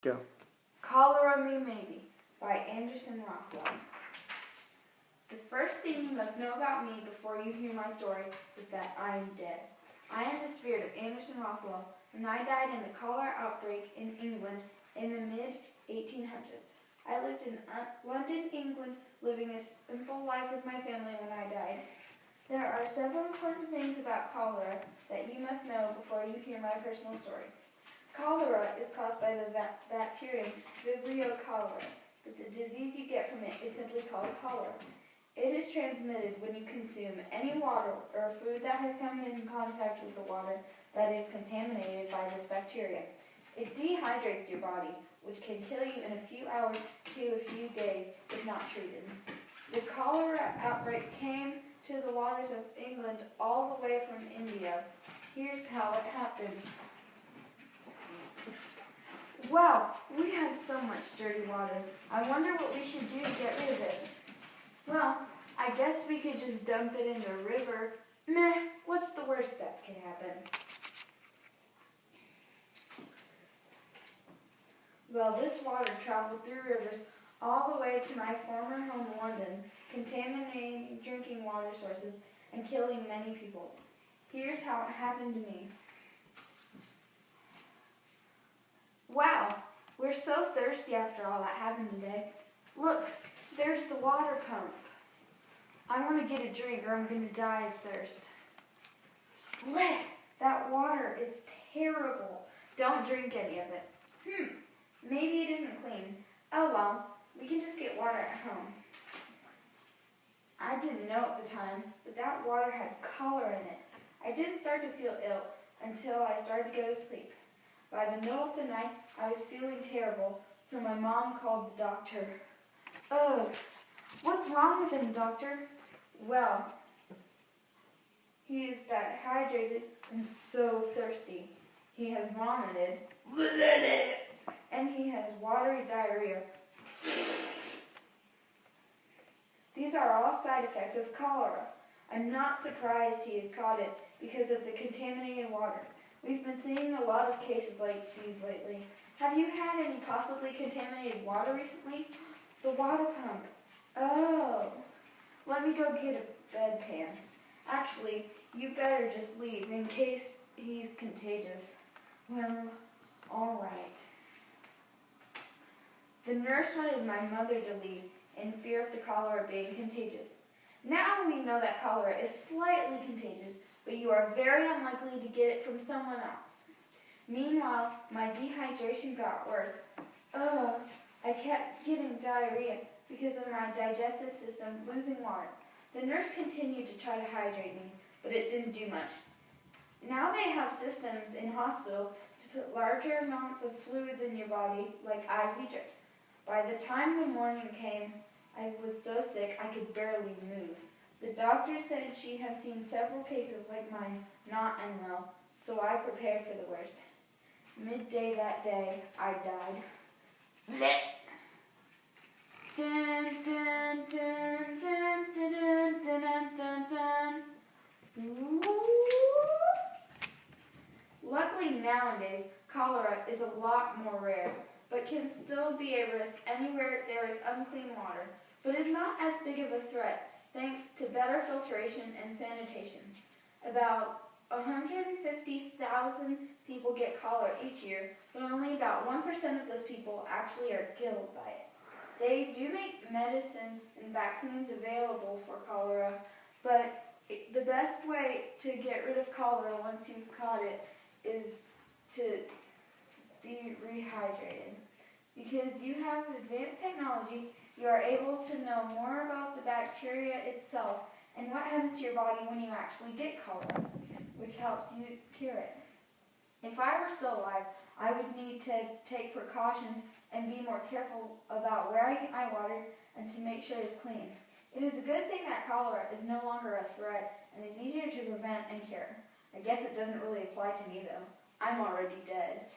Go. Cholera Me Maybe by Rothwell. The first thing you must know about me before you hear my story is that I am dead. I am the spirit of Rothwell, and I died in the cholera outbreak in England in the mid-1800s. I lived in London, England, living a simple life with my family when I died. There are several important things about cholera that you must know before you hear my personal story. Cholera is caused by the bacterium Vibrio cholerae, but the disease you get from it is simply called cholera. It is transmitted when you consume any water or food that has come in contact with the water that is contaminated by this bacteria. It dehydrates your body, which can kill you in a few hours to a few days if not treated. The cholera outbreak came to the waters of England all the way from India. Here's how it happened. Wow, we have so much dirty water. I wonder what we should do to get rid of it. Well, I guess we could just dump it in the river. Meh, what's the worst that can happen? Well, this water traveled through rivers all the way to my former home, London, contaminating drinking water sources and killing many people. Here's how it happened to me. Wow, we're so thirsty after all that happened today. Look, there's the water pump. I want to get a drink or I'm going to die of thirst. Blech, that water is terrible. Don't drink any of it. Maybe it isn't clean. Oh well, we can just get water at home. I didn't know at the time, but that water had cholera in it. I didn't start to feel ill until I started to go to sleep. By the middle of the night, I was feeling terrible, so my mom called the doctor. Ugh, what's wrong with him, doctor? Well, he is dehydrated and so thirsty. He has vomited, and he has watery diarrhea. These are all side effects of cholera. I'm not surprised he has caught it because of the contaminated water. We've been seeing a lot of cases like these lately. Have you had any possibly contaminated water recently? The water pump. Oh. Let me go get a bedpan. Actually, you better just leave in case he's contagious. Well, all right. The nurse wanted my mother to leave in fear of the cholera being contagious. Now we know that cholera is slightly contagious, but you are very unlikely to get it from someone else. Meanwhile, my dehydration got worse. I kept getting diarrhea because of my digestive system losing water. The nurse continued to try to hydrate me, but it didn't do much. Now they have systems in hospitals to put larger amounts of fluids in your body, like IV drips. By the time the morning came, I was so sick I could barely move. The doctor said she had seen several cases like mine not end well, so I prepared for the worst. Midday that day, I died. Dun, dun, dun, dun, dun, dun, dun, dun, dun. Luckily nowadays, cholera is a lot more rare, but can still be a risk anywhere there is unclean water, but is not as big of a threat thanks to better filtration and sanitation. About 150,000 people get cholera each year, but only about 1% of those people actually are killed by it. They do make medicines and vaccines available for cholera, but the best way to get rid of cholera once you've caught it is to be rehydrated. Because you have advanced technology, you are able to know more about the bacteria itself and what happens to your body when you actually get cholera, which helps you cure it. If I were still alive, I would need to take precautions and be more careful about where I get my water and to make sure it's clean. It is a good thing that cholera is no longer a threat and is easier to prevent and cure. I guess it doesn't really apply to me though. I'm already dead.